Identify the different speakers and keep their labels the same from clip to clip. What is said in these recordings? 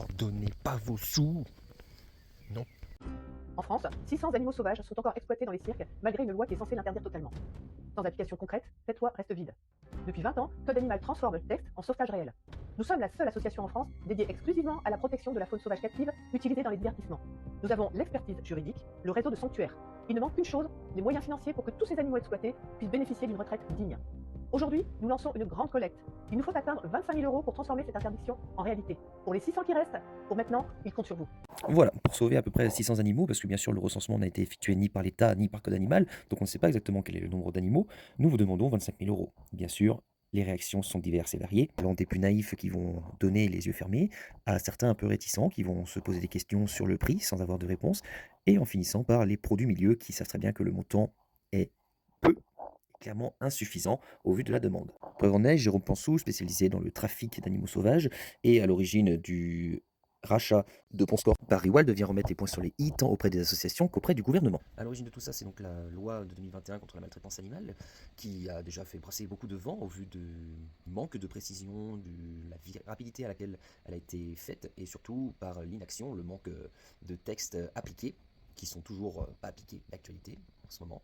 Speaker 1: leur donnez pas vos sous. Non.
Speaker 2: En France, 600 animaux sauvages sont encore exploités dans les cirques, malgré une loi qui est censée l'interdire totalement. Sans application concrète, cette loi reste vide. Depuis 20 ans, Code Animal transforme le texte en sauvetage réel. Nous sommes la seule association en France dédiée exclusivement à la protection de la faune sauvage captive utilisée dans les divertissements. Nous avons l'expertise juridique, le réseau de sanctuaires. Il ne manque qu'une chose, les moyens financiers pour que tous ces animaux exploités puissent bénéficier d'une retraite digne. Aujourd'hui, nous lançons une grande collecte. Il nous faut atteindre 25 000 € pour transformer cette interdiction en réalité. Pour les 600 qui restent, pour maintenant, ils comptent sur vous.
Speaker 1: Voilà, pour sauver à peu près 600 animaux, parce que bien sûr le recensement n'a été effectué ni par l'État ni par Code Animal, donc on ne sait pas exactement quel est le nombre d'animaux, nous vous demandons 25 000 €. Bien sûr, les réactions sont diverses et variées, allant des plus naïfs qui vont donner les yeux fermés, à certains un peu réticents qui vont se poser des questions sur le prix sans avoir de réponse, et en finissant par les pros du milieu qui savent très bien que le montant est peu, clairement insuffisant au vu de la demande. Preuve en est, Jérôme Pansou, spécialisé dans le trafic d'animaux sauvages et à l'origine du rachat de Ponscore par Riwald, vient remettre les points sur les i tant auprès des associations qu'auprès du gouvernement. À l'origine de tout ça, c'est donc la loi de 2021 contre la maltraitance animale qui a déjà fait brasser beaucoup de vent au vu du manque de précision, de la rapidité à laquelle elle a été faite et surtout par l'inaction, le manque de textes appliqués qui sont toujours pas appliqués d'actualité en ce moment.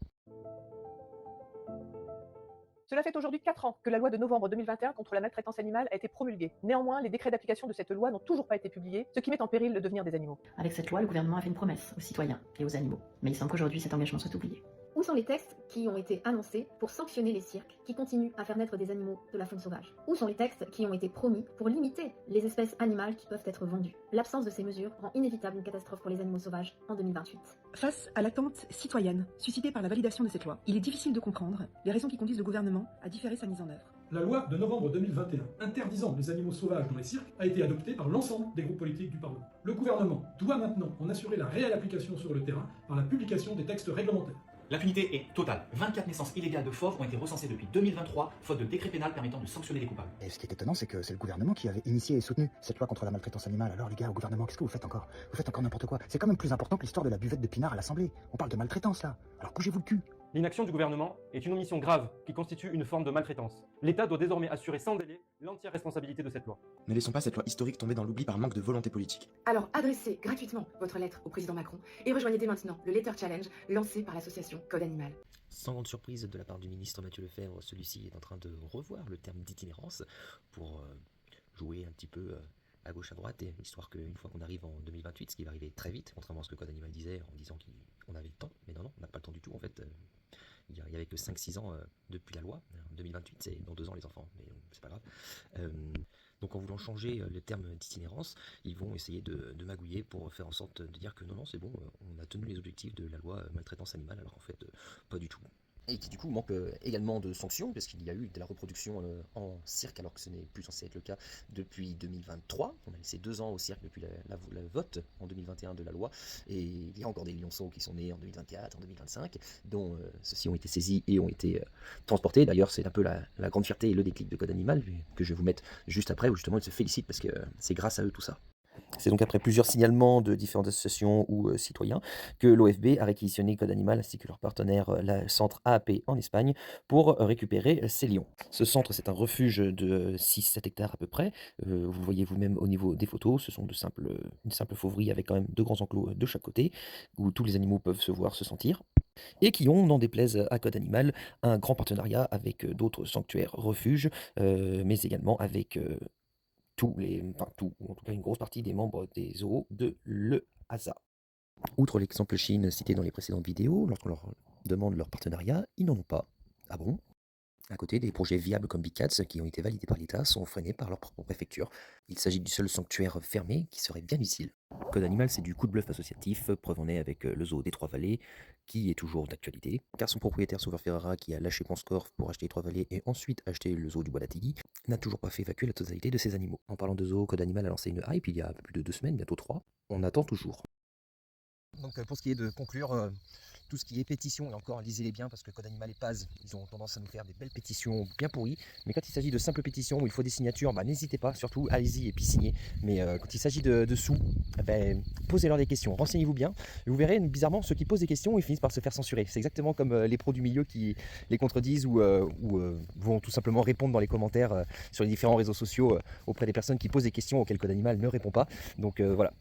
Speaker 2: Cela fait aujourd'hui 4 ans que la loi de novembre 2021 contre la maltraitance animale a été promulguée. Néanmoins, les décrets d'application de cette loi n'ont toujours pas été publiés, ce qui met en péril le devenir des animaux.
Speaker 3: Avec cette loi, le gouvernement a fait une promesse aux citoyens et aux animaux. Mais il semble qu'aujourd'hui, cet engagement soit oublié.
Speaker 4: Où sont les textes qui ont été annoncés pour sanctionner les cirques qui continuent à faire naître des animaux de la faune sauvage? Où sont les textes qui ont été promis pour limiter les espèces animales qui peuvent être vendues? L'absence de ces mesures rend inévitable une catastrophe pour les animaux sauvages en 2028.
Speaker 5: Face à l'attente citoyenne suscitée par la validation de cette loi, il est difficile de comprendre les raisons qui conduisent le gouvernement à différer sa mise en œuvre.
Speaker 6: La loi de novembre 2021 interdisant les animaux sauvages dans les cirques a été adoptée par l'ensemble des groupes politiques du Parlement. Le gouvernement doit maintenant en assurer la réelle application sur le terrain par la publication des textes réglementaires.
Speaker 7: L'impunité est totale. 24 naissances illégales de fauves ont été recensées depuis 2023, faute de décret pénal permettant de sanctionner les coupables.
Speaker 8: Et ce qui est étonnant, c'est que c'est le gouvernement qui avait initié et soutenu cette loi contre la maltraitance animale. Alors les gars, au gouvernement, qu'est-ce que vous faites encore? Vous faites encore n'importe quoi. C'est quand même plus important que l'histoire de la buvette de pinard à l'Assemblée. On parle de maltraitance là. Alors bougez-vous le cul.
Speaker 9: L'inaction du gouvernement est une omission grave qui constitue une forme de maltraitance. L'État doit désormais assurer sans délai l'entière responsabilité de cette loi.
Speaker 10: Ne laissons pas cette loi historique tomber dans l'oubli par manque de volonté politique.
Speaker 11: Alors adressez gratuitement votre lettre au président Macron et rejoignez dès maintenant le Letter Challenge lancé par l'association Code Animal.
Speaker 1: Sans grande surprise de la part du ministre Mathieu Lefebvre, celui-ci est en train de revoir le terme d'itinérance pour jouer un petit peu à gauche à droite, et histoire qu'une fois qu'on arrive en 2028, ce qui va arriver très vite, contrairement à ce que Code Animal disait en disant qu'on avait le temps, mais non, on n'a pas le temps du tout en fait. Il n'y avait que 5-6 ans depuis la loi. En 2028, c'est dans 2 ans les enfants, mais c'est pas grave. Donc en voulant changer le terme d'itinérance, ils vont essayer de magouiller pour faire en sorte de dire que non, c'est bon, on a tenu les objectifs de la loi maltraitance animale, alors qu'en fait, pas du tout. Et qui du coup manque également de sanctions, parce qu'il y a eu de la reproduction en cirque, alors que ce n'est plus censé être le cas depuis 2023. On a laissé 2 ans au cirque depuis la vote en 2021 de la loi, et il y a encore des lionceaux qui sont nés en 2024, en 2025, dont ceux-ci ont été saisis et ont été transportés. D'ailleurs, c'est un peu la grande fierté et le déclic de Code Animal, que je vais vous mettre juste après, où justement ils se félicitent, parce que c'est grâce à eux tout ça. C'est donc après plusieurs signalements de différentes associations ou citoyens que l'OFB a réquisitionné Code Animal ainsi que leur partenaire, le centre AAP en Espagne, pour récupérer ces lions. Ce centre, c'est un refuge de 6-7 hectares à peu près. Vous le voyez vous-même au niveau des photos, ce sont une simple fauverie avec quand même 2 grands enclos de chaque côté, où tous les animaux peuvent se voir, se sentir, et qui ont, n'en déplaise à Code Animal, un grand partenariat avec d'autres sanctuaires refuges, mais également avec tout, ou en tout cas une grosse partie des membres des zoos de l'EASA. Outre l'exemple Chine cité dans les précédentes vidéos, lorsqu'on leur demande leur partenariat, ils n'en ont pas. Ah bon? À côté, des projets viables comme Big Cats, qui ont été validés par l'État, sont freinés par leur propre préfecture. Il s'agit du seul sanctuaire fermé qui serait bien utile. Code Animal, c'est du coup de bluff associatif, preuve en est avec le zoo des Trois-Vallées, qui est toujours d'actualité, car son propriétaire Sauveur Ferrara, qui a lâché Ponscorf pour acheter les Trois-Vallées et ensuite acheter le zoo du Bois d'Attigui, n'a toujours pas fait évacuer la totalité de ses animaux. En parlant de zoo, Code Animal a lancé une hype il y a un peu plus de 2 semaines, bientôt 3. On attend toujours. Donc pour ce qui est de conclure, tout ce qui est pétition, et encore lisez-les bien parce que Code Animal et Paz, ils ont tendance à nous faire des belles pétitions bien pourries, mais quand il s'agit de simples pétitions où il faut des signatures, n'hésitez pas, surtout allez-y et puis signez. Mais quand il s'agit de sous, posez-leur des questions, renseignez-vous bien, et vous verrez bizarrement ceux qui posent des questions ils finissent par se faire censurer. C'est exactement comme les pros du milieu qui les contredisent ou vont tout simplement répondre dans les commentaires sur les différents réseaux sociaux auprès des personnes qui posent des questions auxquelles Code Animal ne répond pas. Donc voilà.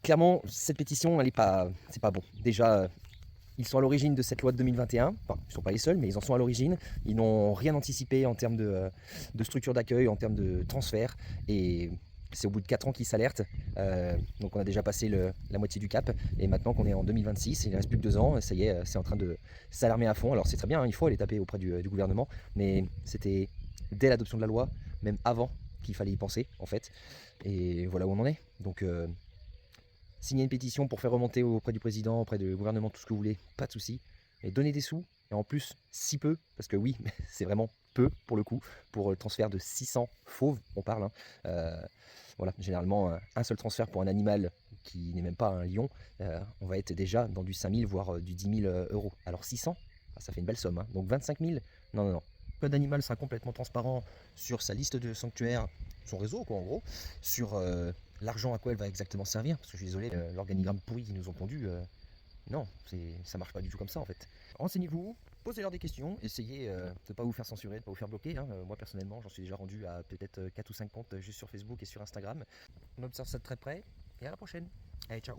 Speaker 1: Clairement, cette pétition, c'est pas bon. Déjà, ils sont à l'origine de cette loi de 2021. Enfin, ils ne sont pas les seuls, mais ils en sont à l'origine. Ils n'ont rien anticipé en termes de structure d'accueil, en termes de transfert. Et c'est au bout de 4 ans qu'ils s'alertent. Donc on a déjà passé la moitié du cap. Et maintenant qu'on est en 2026, il ne reste plus que 2 ans. Ça y est, c'est en train de s'alarmer à fond. Alors c'est très bien, il faut aller taper auprès du gouvernement. Mais c'était dès l'adoption de la loi, même avant, qu'il fallait y penser, en fait. Et voilà où on en est. Donc... signez une pétition pour faire remonter auprès du président, auprès du gouvernement, tout ce que vous voulez, pas de souci. Mais donnez des sous, et en plus, si peu, parce que oui, c'est vraiment peu pour le coup, pour le transfert de 600 fauves, on parle. Voilà, généralement, un seul transfert pour un animal qui n'est même pas un lion, on va être déjà dans du 5 000, voire du 10 000 euros. Alors 600, ça fait une belle somme. Donc 25 000, non. Code Animal sera complètement transparent sur sa liste de sanctuaires, son réseau, quoi, en gros, sur... l'argent à quoi elle va exactement servir, parce que je suis désolé, l'organigramme pourri qu'ils nous ont pondu, non, ça marche pas du tout comme ça en fait. Renseignez-vous, posez-leur des questions, essayez de ne pas vous faire censurer, de ne pas vous faire bloquer. Moi personnellement, j'en suis déjà rendu à peut-être 4 ou 5 comptes juste sur Facebook et sur Instagram. On observe ça de très près, et à la prochaine. Allez, ciao.